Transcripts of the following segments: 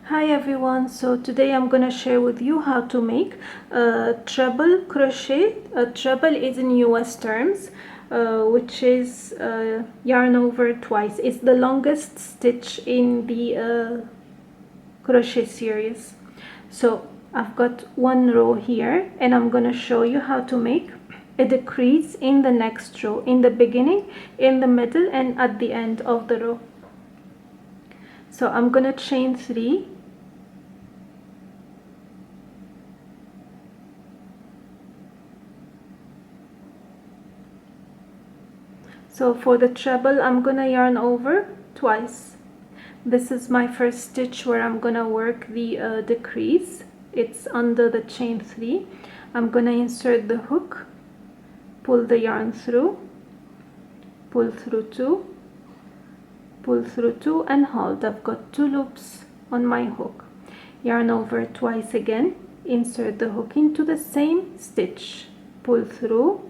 Hi everyone, so today I'm gonna share with you how to make a treble crochet. A treble is in US terms, which is yarn over twice. It's the longest stitch in the crochet series. So I've got one row here and I'm gonna show you how to make a decrease in the next row, in the beginning, in the middle, and at the end of the row. So I'm gonna chain 3. So for the treble, I'm gonna yarn over twice. This is my first stitch where I'm gonna work the decrease. It's under the chain 3. I'm gonna insert the hook, pull the yarn through, pull through 2, pull through 2 and hold. I've got 2 loops on my hook. Yarn over twice again, insert the hook into the same stitch, pull through 2,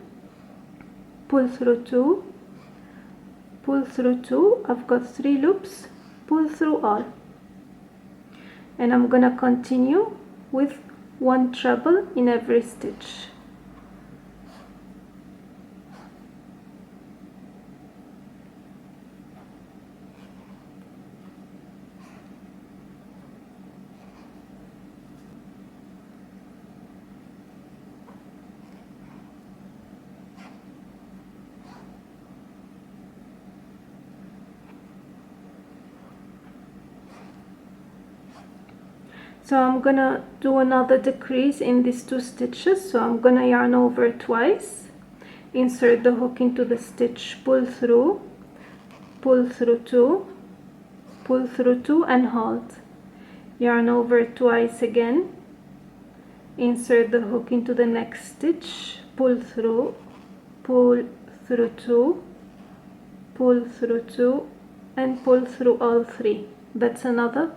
pull through 2. I've got 3 loops, pull through all, and I'm gonna continue with 1 treble in every stitch. So I'm gonna do another decrease in these 2 stitches. So I'm gonna yarn over twice, insert the hook into the stitch, pull through 2, pull through 2 and hold. Yarn over twice again, insert the hook into the next stitch, pull through 2, pull through 2 and pull through all 3. That's another.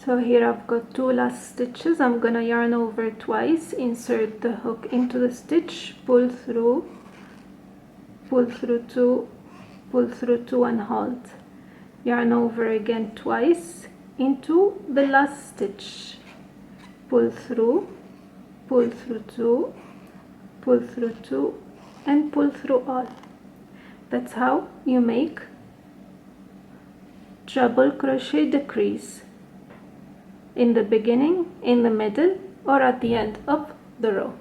So here I've got 2 last stitches. I'm gonna yarn over twice, insert the hook into the stitch, pull through 2, pull through 2 and hold. Yarn over again twice into the last stitch, pull through 2, pull through 2 and pull through all. That's how you make treble crochet decrease in the beginning, in the middle, or at the end of the row.